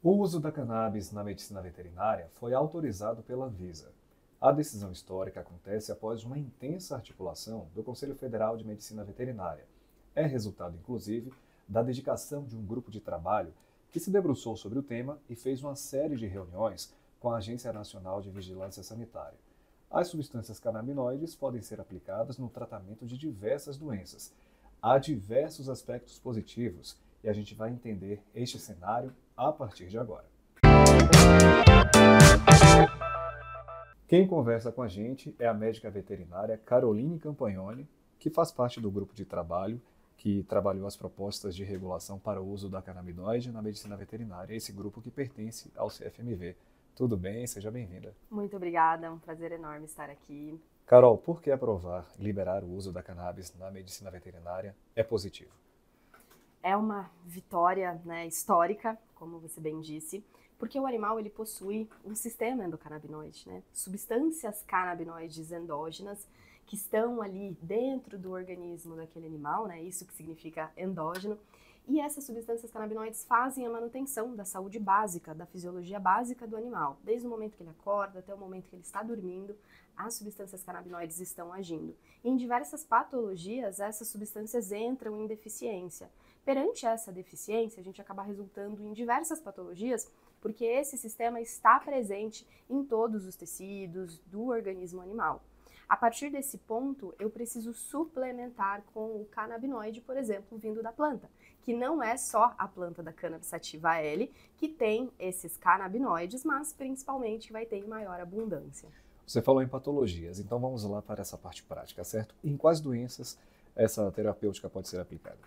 O uso da cannabis na medicina veterinária foi autorizado pela Anvisa. A decisão histórica acontece após uma intensa articulação do Conselho Federal de Medicina Veterinária. É resultado, inclusive, da dedicação de um grupo de trabalho que se debruçou sobre o tema e fez uma série de reuniões com a Agência Nacional de Vigilância Sanitária. As substâncias canabinoides podem ser aplicadas no tratamento de diversas doenças. Há diversos aspectos positivos e a gente vai entender este cenário a partir de agora. Quem conversa com a gente é a médica veterinária Caroline Campagnoli, que faz parte do grupo de trabalho que trabalhou as propostas de regulação para o uso da canabinoide na medicina veterinária, esse grupo que pertence ao CFMV. Tudo bem? Seja bem-vinda. Muito obrigada, é um prazer enorme estar aqui. Carol, por que aprovar e liberar o uso da cannabis na medicina veterinária é positivo? É uma vitória, histórica, como você bem disse, porque o animal ele possui um sistema endocannabinoide, substâncias canabinoides endógenas que estão ali dentro do organismo daquele animal, isso que significa endógeno, e essas substâncias canabinoides fazem a manutenção da saúde básica, da fisiologia básica do animal. Desde o momento que ele acorda até o momento que ele está dormindo, as substâncias canabinoides estão agindo. E em diversas patologias, essas substâncias entram em deficiência. Perante essa deficiência, a gente acaba resultando em diversas patologias, porque esse sistema está presente em todos os tecidos do organismo animal. A partir desse ponto, eu preciso suplementar com o canabinoide, por exemplo, vindo da planta, que não é só a planta da Cannabis sativa L que tem esses canabinoides, mas principalmente que vai ter em maior abundância. Você falou em patologias, então vamos lá para essa parte prática, certo? Em quais doenças essa terapêutica pode ser aplicada?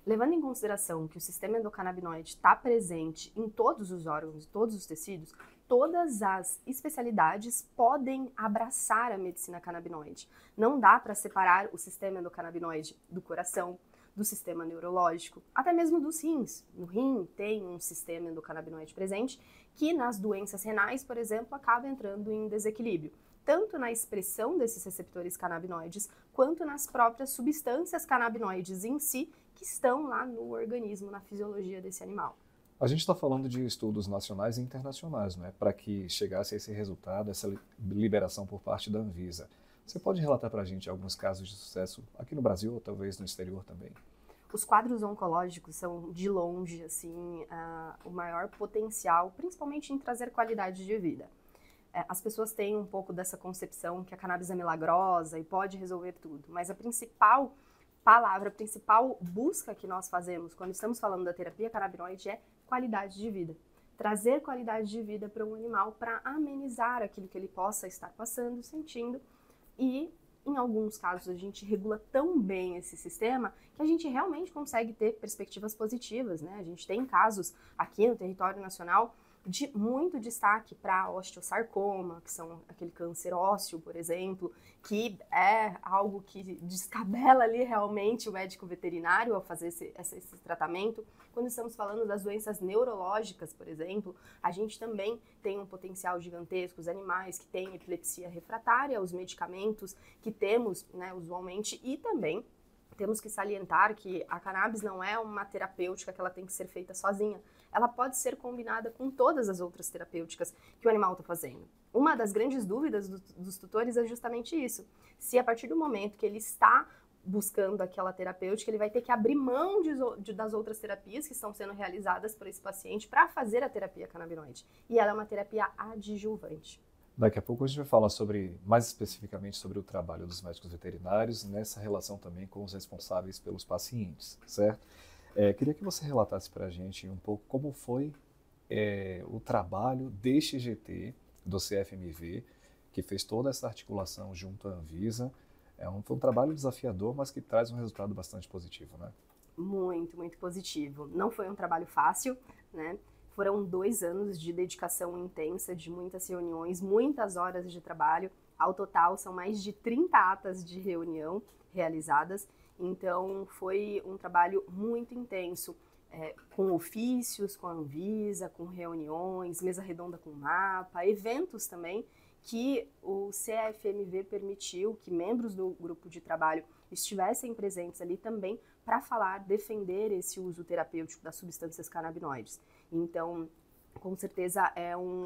Levando em consideração que o sistema endocannabinoide está presente em todos os órgãos e todos os tecidos, todas as especialidades podem abraçar a medicina canabinoide. Não dá para separar o sistema endocannabinoide do coração, do sistema neurológico, até mesmo dos rins. No rim tem um sistema endocannabinoide presente que nas doenças renais, por exemplo, acaba entrando em desequilíbrio, tanto na expressão desses receptores canabinoides, quanto nas próprias substâncias canabinoides em si, que estão lá no organismo, na fisiologia desse animal. A gente está falando de estudos nacionais e internacionais, não é? Para que chegasse a esse resultado, essa liberação por parte da Anvisa. Você pode relatar para a gente alguns casos de sucesso aqui no Brasil ou talvez no exterior também? Os quadros oncológicos são, de longe, o maior potencial, principalmente em trazer qualidade de vida. As pessoas têm um pouco dessa concepção que a cannabis é milagrosa e pode resolver tudo, mas a principal palavra, a principal busca que nós fazemos quando estamos falando da terapia canabinoide é qualidade de vida. Trazer qualidade de vida para um animal para amenizar aquilo que ele possa estar passando, sentindo, e em alguns casos a gente regula tão bem esse sistema que a gente realmente consegue ter perspectivas positivas, A gente tem casos aqui no território nacional de muito destaque para osteosarcoma, que são aquele câncer ósseo, por exemplo, que é algo que descabela ali realmente o médico veterinário ao fazer esse tratamento. Quando estamos falando das doenças neurológicas, por exemplo, a gente também tem um potencial gigantesco. Os animais que têm epilepsia refratária, os medicamentos que temos, usualmente, e também temos que salientar que a cannabis não é uma terapêutica que ela tem que ser feita sozinha. Ela pode ser combinada com todas as outras terapêuticas que o animal está fazendo. Uma das grandes dúvidas dos tutores é justamente isso. Se a partir do momento que ele está buscando aquela terapêutica, ele vai ter que abrir mão das outras terapias que estão sendo realizadas por esse paciente para fazer a terapia canabinoide. E ela é uma terapia adjuvante. Daqui a pouco a gente vai falar mais especificamente sobre o trabalho dos médicos veterinários nessa relação também com os responsáveis pelos pacientes, certo? Queria que você relatasse para a gente um pouco como foi o trabalho deste GT, do CFMV, que fez toda essa articulação junto à Anvisa. Foi um trabalho desafiador, mas que traz um resultado bastante positivo, né? Muito, muito positivo. Não foi um trabalho fácil, Foram 2 anos de dedicação intensa, de muitas reuniões, muitas horas de trabalho. Ao total, são mais de 30 atas de reunião realizadas. Então, foi um trabalho muito intenso, com ofícios, com a Anvisa, com reuniões, mesa redonda com mapa, eventos também, que o CFMV permitiu que membros do grupo de trabalho estivessem presentes ali também para defender esse uso terapêutico das substâncias canabinoides. Então, com certeza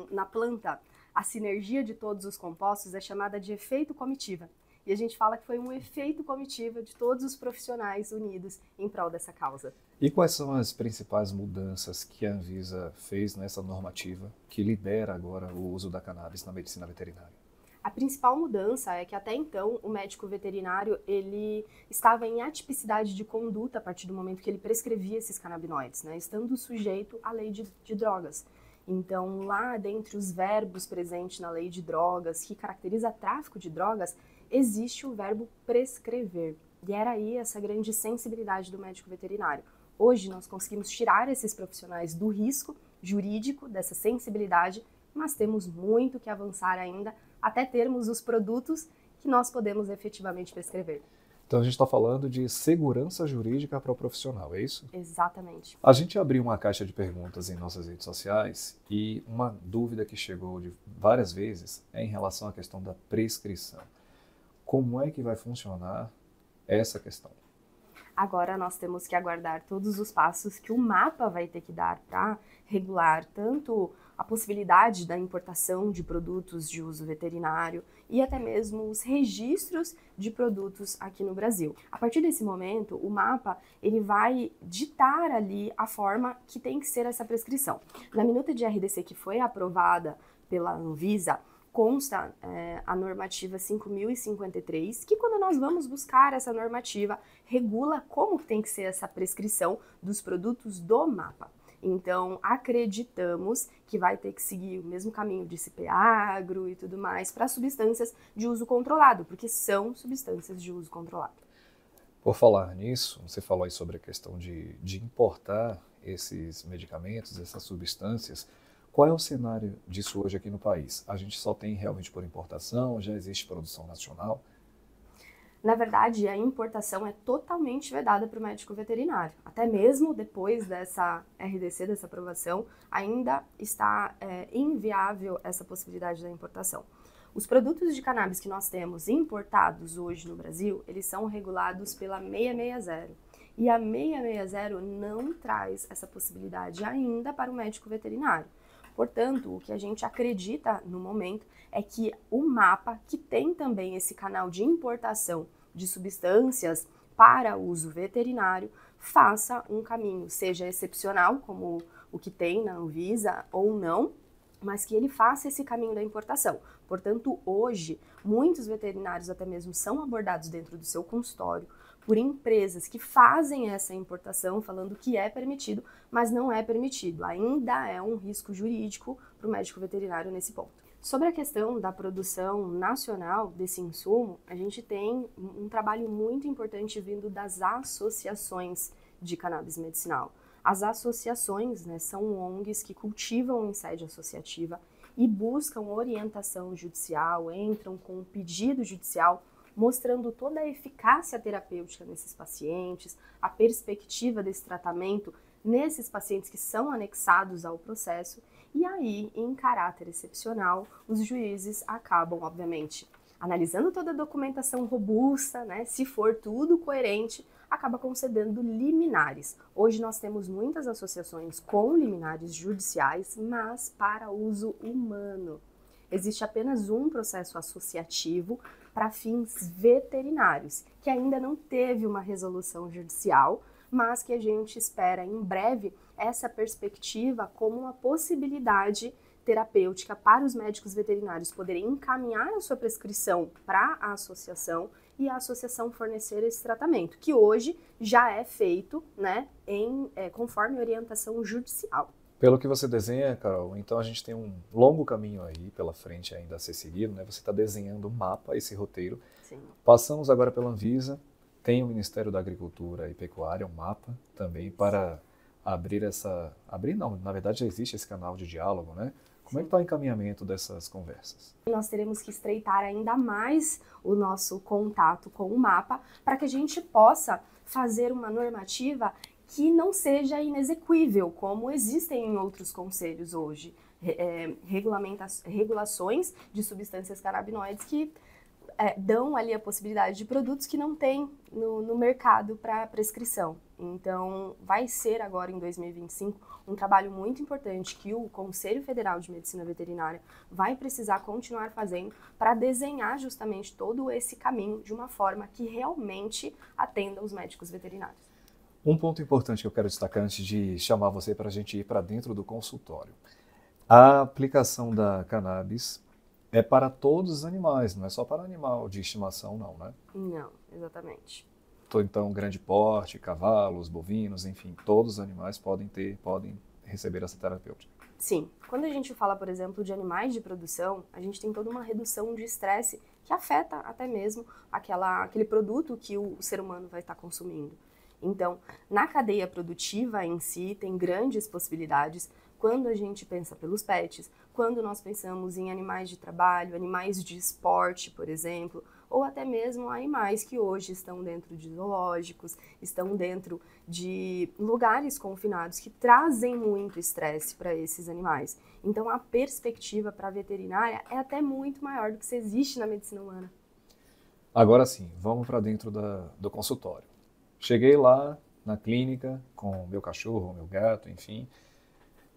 na planta, a sinergia de todos os compostos é chamada de efeito comitiva. E a gente fala que foi um efeito comitiva de todos os profissionais unidos em prol dessa causa. E quais são as principais mudanças que a Anvisa fez nessa normativa que libera agora o uso da cannabis na medicina veterinária? A principal mudança é que até então o médico veterinário ele estava em atipicidade de conduta a partir do momento que ele prescrevia esses canabinoides, né, estando sujeito à lei de drogas. Então, lá dentre os verbos presentes na lei de drogas, que caracteriza tráfico de drogas, existe o verbo prescrever. E era aí essa grande sensibilidade do médico veterinário. Hoje nós conseguimos tirar esses profissionais do risco jurídico, dessa sensibilidade, mas temos muito que avançar ainda até termos os produtos que nós podemos efetivamente prescrever. Então a gente está falando de segurança jurídica para o profissional, é isso? Exatamente. A gente abriu uma caixa de perguntas em nossas redes sociais e uma dúvida que chegou de várias vezes é em relação à questão da prescrição. Como é que vai funcionar essa questão? Agora nós temos que aguardar todos os passos que o MAPA vai ter que dar para regular tanto a possibilidade da importação de produtos de uso veterinário e até mesmo os registros de produtos aqui no Brasil. A partir desse momento, o MAPA ele vai ditar ali a forma que tem que ser essa prescrição. Na minuta de RDC que foi aprovada pela Anvisa, consta a normativa 5.053, que quando nós vamos buscar essa normativa, regula como tem que ser essa prescrição dos produtos do MAPA. Então, acreditamos que vai ter que seguir o mesmo caminho de CPAgro e tudo mais para substâncias de uso controlado, porque são substâncias de uso controlado. Por falar nisso, você falou aí sobre a questão de importar esses medicamentos, essas substâncias. Qual é o cenário disso hoje aqui no país? A gente só tem realmente por importação? Já existe produção nacional? Na verdade, a importação é totalmente vedada para o médico veterinário. Até mesmo depois dessa RDC, dessa aprovação, ainda está inviável essa possibilidade da importação. Os produtos de cannabis que nós temos importados hoje no Brasil, eles são regulados pela 660. E a 660 não traz essa possibilidade ainda para o médico veterinário. Portanto, o que a gente acredita no momento é que o MAPA, que tem também esse canal de importação de substâncias para uso veterinário, faça um caminho, seja excepcional, como o que tem na Anvisa ou não, mas que ele faça esse caminho da importação. Portanto, hoje, muitos veterinários até mesmo são abordados dentro do seu consultório por empresas que fazem essa importação, falando que é permitido, mas não é permitido. Ainda é um risco jurídico para o médico veterinário nesse ponto. Sobre a questão da produção nacional desse insumo, a gente tem um trabalho muito importante vindo das associações de cannabis medicinal. As associações, né, são ONGs que cultivam em sede associativa e buscam orientação judicial, entram com um pedido judicial mostrando toda a eficácia terapêutica nesses pacientes, a perspectiva desse tratamento nesses pacientes que são anexados ao processo, e aí, em caráter excepcional, os juízes acabam, obviamente, analisando toda a documentação robusta, né, se for tudo coerente, acaba concedendo liminares. Hoje nós temos muitas associações com liminares judiciais, mas para uso humano. Existe apenas um processo associativo para fins veterinários, que ainda não teve uma resolução judicial, mas que a gente espera em breve essa perspectiva como uma possibilidade terapêutica para os médicos veterinários poderem encaminhar a sua prescrição para a associação e a associação fornecer esse tratamento, que hoje já é feito, né, conforme orientação judicial. Pelo que você desenha, Carol, então a gente tem um longo caminho aí pela frente ainda a ser seguido, né? Você está desenhando um mapa, esse roteiro. Sim. Passamos agora pela Anvisa, tem o Ministério da Agricultura e Pecuária, um mapa também para abrir essa... Abrir não, na verdade já existe esse canal de diálogo, né? Como é que está o encaminhamento dessas conversas? Nós teremos que estreitar ainda mais o nosso contato com o mapa para que a gente possa fazer uma normativa que não seja inexequível, como existem em outros conselhos hoje. Regulações de substâncias canabinoides que dão ali a possibilidade de produtos que não tem no mercado para prescrição. Então, vai ser agora em 2025 um trabalho muito importante que o Conselho Federal de Medicina Veterinária vai precisar continuar fazendo para desenhar justamente todo esse caminho de uma forma que realmente atenda os médicos veterinários. Um ponto importante que eu quero destacar antes de chamar você para a gente ir para dentro do consultório. A aplicação da cannabis é para todos os animais, não é só para animal de estimação, não, né? Não, exatamente. Então, grande porte, cavalos, bovinos, enfim, todos os animais podem receber essa terapêutica. Sim. Quando a gente fala, por exemplo, de animais de produção, a gente tem toda uma redução de estresse que afeta até mesmo aquele produto que o ser humano vai estar consumindo. Então, na cadeia produtiva em si, tem grandes possibilidades quando a gente pensa pelos pets, quando nós pensamos em animais de trabalho, animais de esporte, por exemplo, ou até mesmo animais que hoje estão dentro de zoológicos, estão dentro de lugares confinados que trazem muito estresse para esses animais. Então, a perspectiva para a veterinária é até muito maior do que se existe na medicina humana. Agora sim, vamos para dentro do consultório. Cheguei lá na clínica com meu cachorro, meu gato, enfim,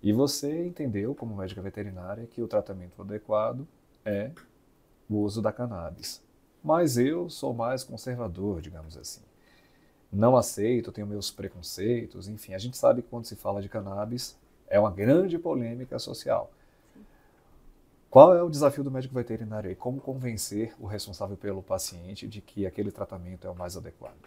e você entendeu, como médica veterinária, que o tratamento adequado é o uso da cannabis. Mas eu sou mais conservador, digamos assim. Não aceito, tenho meus preconceitos, enfim. A gente sabe que quando se fala de cannabis, é uma grande polêmica social. Qual é o desafio do médico veterinário e como convencer o responsável pelo paciente de que aquele tratamento é o mais adequado?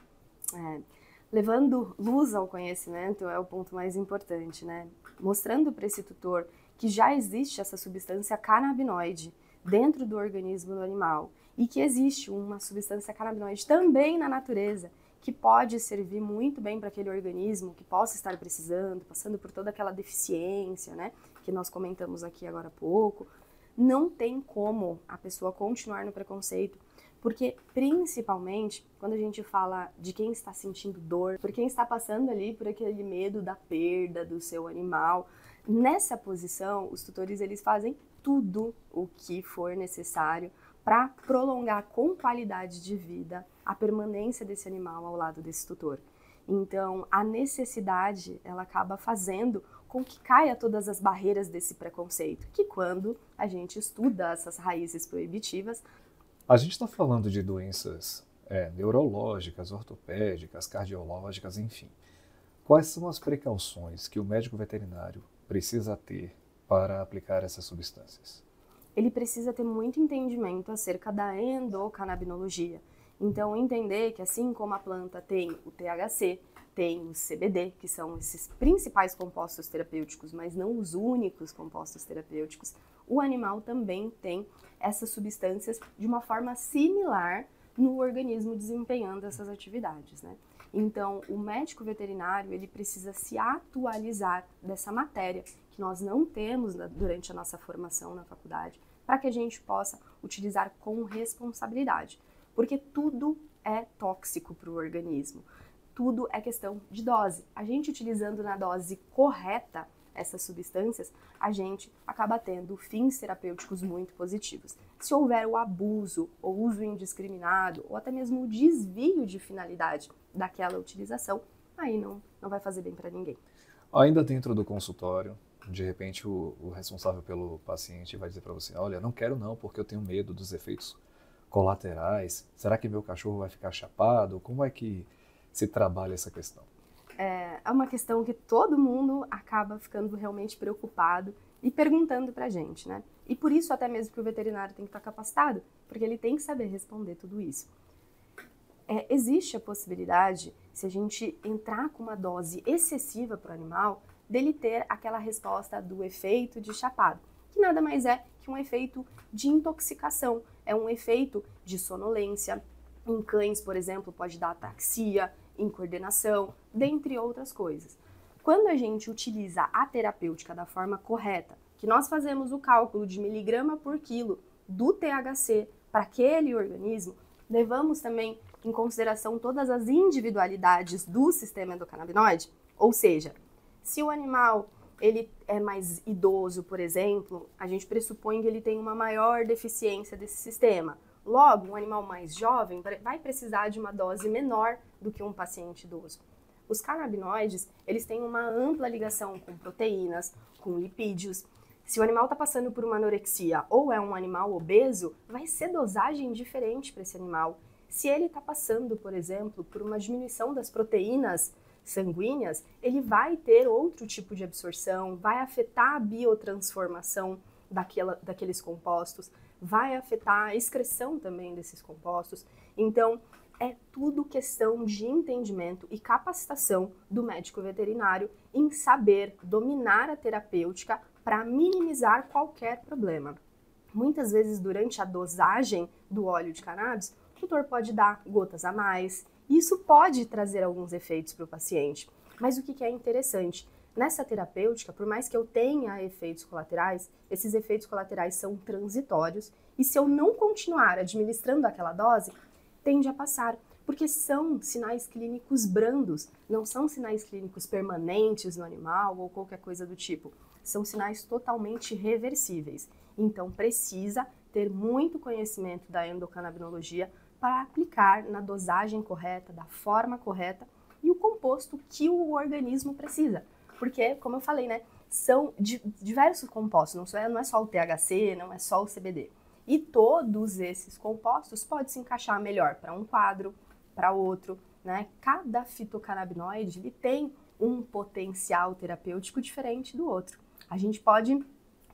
Levando luz ao conhecimento é o ponto mais importante, né? Mostrando para esse tutor que já existe essa substância canabinoide dentro do organismo do animal e que existe uma substância canabinoide também na natureza que pode servir muito bem para aquele organismo que possa estar precisando, passando por toda aquela deficiência, né? Que nós comentamos aqui agora há pouco. Não tem como a pessoa continuar no preconceito, porque principalmente quando a gente fala de quem está sentindo dor, por quem está passando ali por aquele medo da perda do seu animal, nessa posição os tutores eles fazem tudo o que for necessário para prolongar com qualidade de vida a permanência desse animal ao lado desse tutor. Então, a necessidade, ela acaba fazendo com que caia todas as barreiras desse preconceito, que quando a gente estuda essas raízes proibitivas... A gente está falando de doenças neurológicas, ortopédicas, cardiológicas, enfim. Quais são as precauções que o médico veterinário precisa ter para aplicar essas substâncias? Ele precisa ter muito entendimento acerca da endocannabinologia. Então, entender que assim como a planta tem o THC, tem o CBD, que são esses principais compostos terapêuticos, mas não os únicos compostos terapêuticos, o animal também tem essas substâncias de uma forma similar no organismo desempenhando essas atividades, né? Então, o médico veterinário, ele precisa se atualizar dessa matéria que nós não temos durante a nossa formação na faculdade, para que a gente possa utilizar com responsabilidade, porque tudo é tóxico para o organismo, tudo é questão de dose. A gente utilizando na dose correta essas substâncias, a gente acaba tendo fins terapêuticos muito positivos. Se houver o abuso, ou uso indiscriminado, ou até mesmo o desvio de finalidade daquela utilização, aí não vai fazer bem para ninguém. Ainda dentro do consultório, de repente o responsável pelo paciente vai dizer para você, olha, não quero não, porque eu tenho medo dos efeitos colaterais. Será que meu cachorro vai ficar chapado? Como é que se trabalha essa questão? É uma questão que todo mundo acaba ficando realmente preocupado e perguntando pra gente, né? E por isso até mesmo que o veterinário tem que estar capacitado, porque ele tem que saber responder tudo isso. Existe a possibilidade, se a gente entrar com uma dose excessiva para o animal, dele ter aquela resposta do efeito de chapado, que nada mais é que um efeito de intoxicação, é um efeito de sonolência. Em cães, por exemplo, pode dar ataxia, incoordenação, dentre outras coisas. Quando a gente utiliza a terapêutica da forma correta, que nós fazemos o cálculo de miligrama por quilo do THC para aquele organismo, levamos também em consideração todas as individualidades do sistema endocannabinoide, ou seja, se o animal ele é mais idoso, por exemplo, a gente pressupõe que ele tem uma maior deficiência desse sistema. Logo, um animal mais jovem vai precisar de uma dose menor do que um paciente idoso. Os canabinoides, eles têm uma ampla ligação com proteínas, com lipídios. Se o animal está passando por uma anorexia ou é um animal obeso, vai ser dosagem diferente para esse animal. Se ele está passando, por exemplo, por uma diminuição das proteínas sanguíneas, ele vai ter outro tipo de absorção, vai afetar a biotransformação daqueles compostos, vai afetar a excreção também desses compostos. Então, é tudo questão de entendimento e capacitação do médico veterinário em saber dominar a terapêutica para minimizar qualquer problema. Muitas vezes, durante a dosagem do óleo de cannabis, o tutor pode dar gotas a mais, e isso pode trazer alguns efeitos para o paciente. Mas o que é interessante? Nessa terapêutica, por mais que eu tenha efeitos colaterais, esses efeitos colaterais são transitórios, e se eu não continuar administrando aquela dose, tende a passar, porque são sinais clínicos brandos, não são sinais clínicos permanentes no animal ou qualquer coisa do tipo. São sinais totalmente reversíveis. Então, precisa ter muito conhecimento da endocannabinologia para aplicar na dosagem correta, da forma correta e o composto que o organismo precisa. Porque, como eu falei, né, são diversos compostos, não é só o THC, não é só o CBD. E todos esses compostos podem se encaixar melhor para um quadro, para outro, né? Cada fitocannabinoide ele tem um potencial terapêutico diferente do outro. A gente pode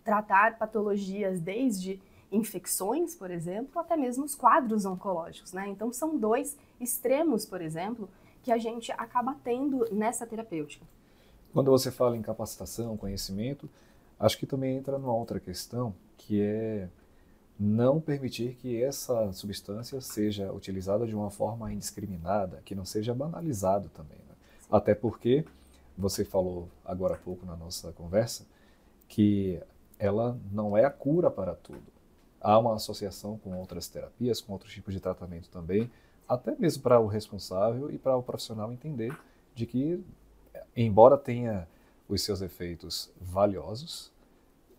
tratar patologias desde infecções, por exemplo, até mesmo os quadros oncológicos, né? Então são dois extremos, por exemplo, que a gente acaba tendo nessa terapêutica. Quando você fala em capacitação, conhecimento, acho que também entra numa outra questão, que é não permitir que essa substância seja utilizada de uma forma indiscriminada, que não seja banalizado também, né? Até porque você falou agora há pouco na nossa conversa que ela não é a cura para tudo. Há uma associação com outras terapias, com outros tipos de tratamento também, até mesmo para o responsável e para o profissional entender de que, embora tenha os seus efeitos valiosos,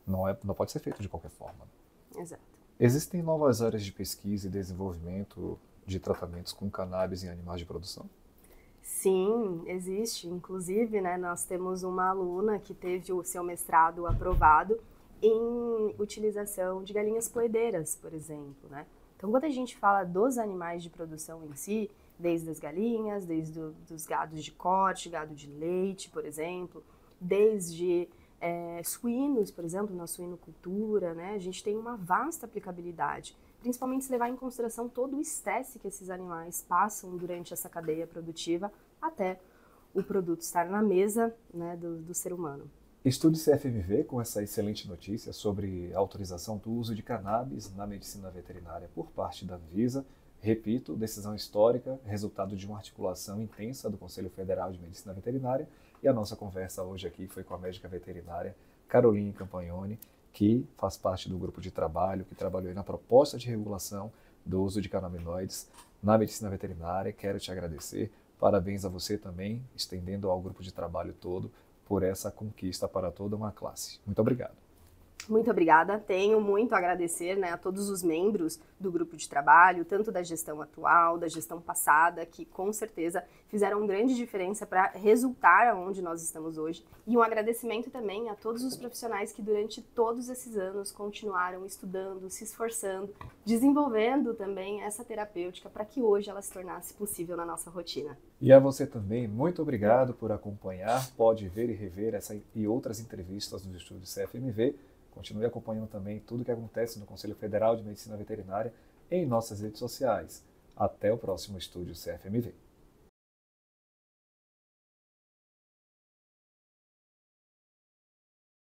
não pode ser feito de qualquer forma. Exato. Existem novas áreas de pesquisa e desenvolvimento de tratamentos com cannabis em animais de produção? Sim, existe. Inclusive, né, nós temos uma aluna que teve o seu mestrado aprovado em utilização de galinhas poedeiras, por exemplo, né? Então, quando a gente fala dos animais de produção em si, desde as galinhas, desde os gados de corte, gado de leite, por exemplo, desde suínos, por exemplo, na suinocultura, né? A gente tem uma vasta aplicabilidade, principalmente se levar em consideração todo o estresse que esses animais passam durante essa cadeia produtiva até o produto estar na mesa, né, do ser humano. Estude CFMV com essa excelente notícia sobre a autorização do uso de cannabis na medicina veterinária por parte da Anvisa. Repito, decisão histórica, resultado de uma articulação intensa do Conselho Federal de Medicina Veterinária. E a nossa conversa hoje aqui foi com a médica veterinária Caroline Campagnoni, que faz parte do grupo de trabalho, que trabalhou na proposta de regulação do uso de canabinoides na medicina veterinária. Quero te agradecer. Parabéns a você também, estendendo ao grupo de trabalho todo, por essa conquista para toda uma classe. Muito obrigado. Muito obrigada. Tenho muito a agradecer, né, a todos os membros do grupo de trabalho, tanto da gestão atual, da gestão passada, que com certeza fizeram grande diferença para resultar onde nós estamos hoje. E um agradecimento também a todos os profissionais que durante todos esses anos continuaram estudando, se esforçando, desenvolvendo também essa terapêutica para que hoje ela se tornasse possível na nossa rotina. E a você também, muito obrigado por acompanhar. Pode ver e rever essa e outras entrevistas do Estúdio CFMV. Continue acompanhando também tudo o que acontece no Conselho Federal de Medicina Veterinária em nossas redes sociais. Até o próximo Estúdio CFMV.